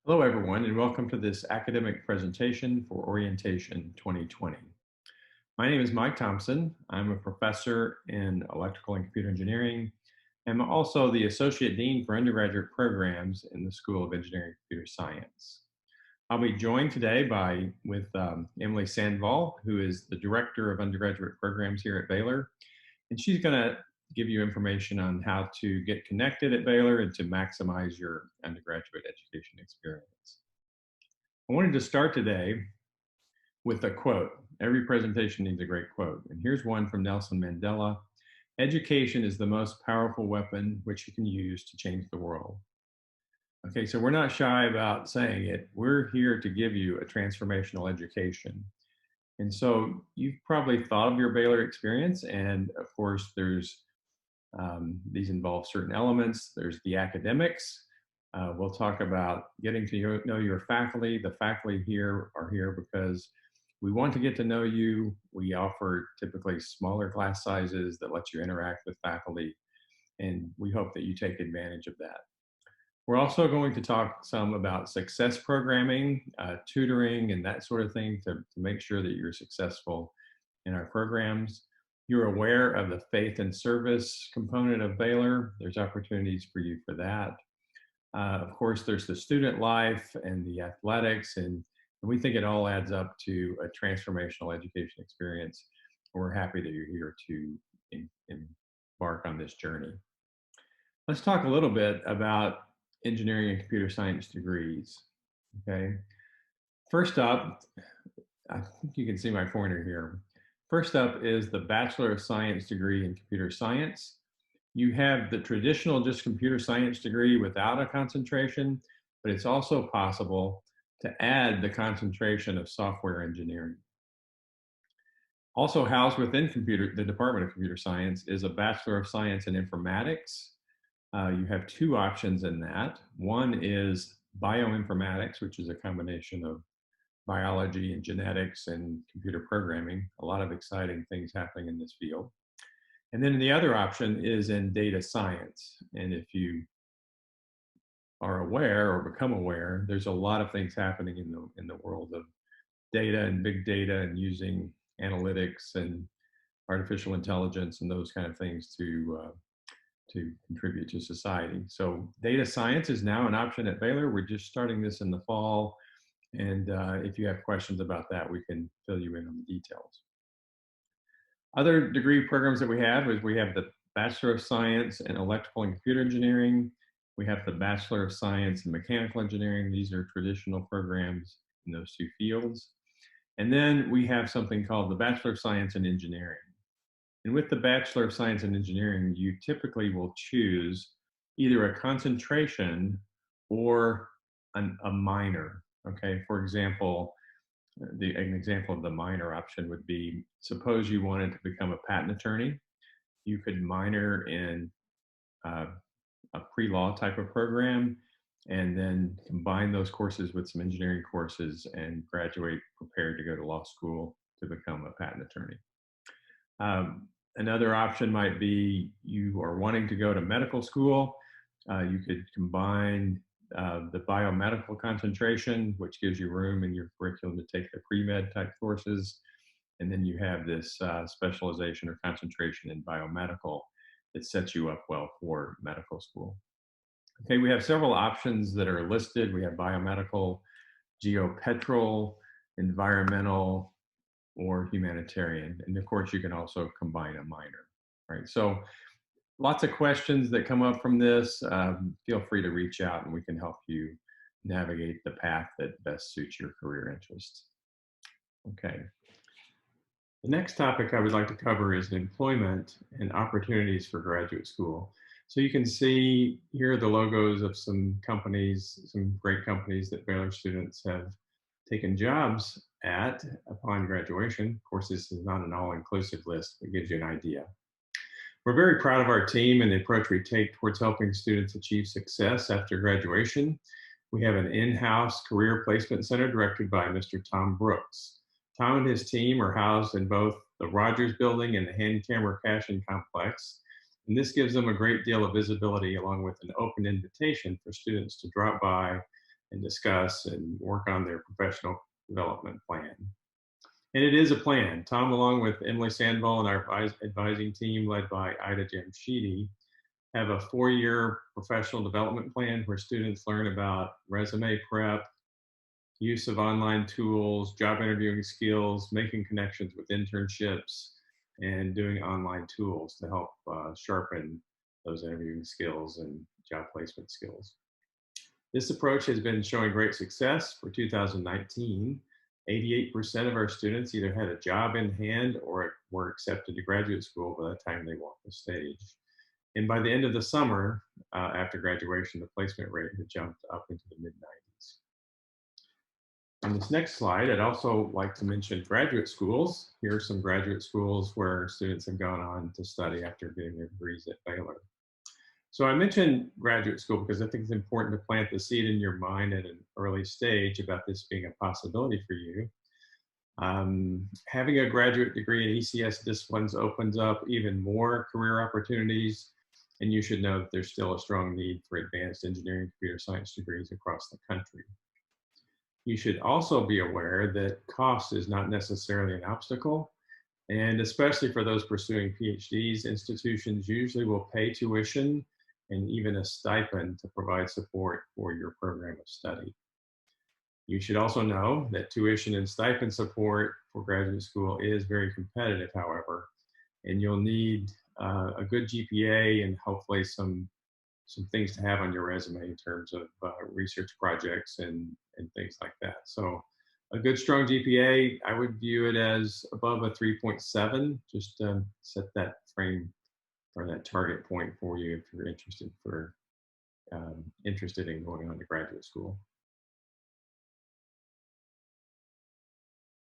Hello, everyone, and welcome to this academic presentation for Orientation 2020. My name is Mike Thompson. I'm a professor in electrical and computer engineering. I'm also the Associate Dean for undergraduate programs in the School of Engineering and Computer Science. I'll be joined today with Emily Sandoval, who is the Director of Undergraduate Programs here at Baylor, and she's going to give you information on how to get connected at Baylor and to maximize your undergraduate education experience. I wanted to start today with a quote. Every presentation needs a great quote. And here's one from Nelson Mandela. Education is the most powerful weapon which you can use to change the world. Okay, so we're not shy about saying it. We're here to give you a transformational education. And so you've probably thought of your Baylor experience, and of course these involve certain elements. There's the academics. We'll talk about getting to know your faculty. The faculty here are here because we want to get to know you. We offer typically smaller class sizes that let you interact with faculty, and we hope that you take advantage of that. We're also going to talk some about success programming, tutoring, and that sort of thing to make sure that you're successful in our programs. You're aware of the faith and service component of Baylor. There's opportunities for you for that. Of course, there's the student life and the athletics, and we think it all adds up to a transformational education experience. We're happy that you're here to embark on this journey. Let's talk a little bit about engineering and computer science degrees. Okay. First up, I think you can see my pointer here. First up is the Bachelor of Science degree in computer science. You have the traditional just computer science degree without a concentration, but it's also possible to add the concentration of software engineering. Also housed within the Department of Computer Science is a Bachelor of Science in Informatics. You have two options in that. One is bioinformatics, which is a combination of biology and genetics and computer programming. A lot of exciting things happening in this field. And then the other option is in data science. And if you are aware or become aware, there's a lot of things happening in the world of data and big data and using analytics and artificial intelligence and those kind of things to contribute to society. So data science is now an option at Baylor. We're just starting this in the fall. And if you have questions about that, we can fill you in on the details. Other degree programs that we have is we have the Bachelor of Science in Electrical and Computer Engineering. We have the Bachelor of Science in Mechanical Engineering. These are traditional programs in those two fields. And then we have something called the Bachelor of Science in Engineering. And with the Bachelor of Science in Engineering, you typically will choose either a concentration or a minor. Okay, for example, an example of the minor option would be, suppose you wanted to become a patent attorney, you could minor in a pre-law type of program and then combine those courses with some engineering courses and graduate prepared to go to law school to become a patent attorney. Another option might be you are wanting to go to medical school. You could combine the biomedical concentration, which gives you room in your curriculum to take the pre-med type courses. And then you have this specialization or concentration in biomedical that sets you up well for medical school. Okay, we have several options that are listed. We have biomedical, geopetrol, environmental, or humanitarian. And of course, you can also combine a minor, right? So lots of questions that come up from this. Feel free to reach out and we can help you navigate the path that best suits your career interests. Okay. The next topic I would like to cover is employment and opportunities for graduate school. So you can see here are the logos of some companies, some great companies that Baylor students have taken jobs at upon graduation. Of course, this is not an all-inclusive list, but gives you an idea. We're very proud of our team and the approach we take towards helping students achieve success after graduation. We have an in-house career placement center directed by Mr. Tom Brooks. Tom and his team are housed in both the Rogers Building and the Hand Camera Caching Complex. And this gives them a great deal of visibility along with an open invitation for students to drop by and discuss and work on their professional development plan. And it is a plan. Tom, along with Emily Sandvall and our advising team led by Ida Jamshidi, have a 4-year professional development plan where students learn about resume prep, use of online tools, job interviewing skills, making connections with internships, and doing online tools to help sharpen those interviewing skills and job placement skills. This approach has been showing great success. For 2019, 88% of our students either had a job in hand or were accepted to graduate school by the time they walked the stage. And by the end of the summer, after graduation, the placement rate had jumped up into the mid-90s. On this next slide, I'd also like to mention graduate schools. Here are some graduate schools where students have gone on to study after getting their degrees at Baylor. So I mentioned graduate school because I think it's important to plant the seed in your mind at an early stage about this being a possibility for you. Having a graduate degree in ECS disciplines opens up even more career opportunities, and you should know that there's still a strong need for advanced engineering and computer science degrees across the country. You should also be aware that cost is not necessarily an obstacle, and especially for those pursuing PhDs, institutions usually will pay tuition and even a stipend to provide support for your program of study. You should also know that tuition and stipend support for graduate school is very competitive, however, and you'll need a good GPA and hopefully some things to have on your resume in terms of research projects and things like that. So a good strong GPA, I would view it as above a 3.7, just to set that frame or that target point for you if you're interested in going on to graduate school.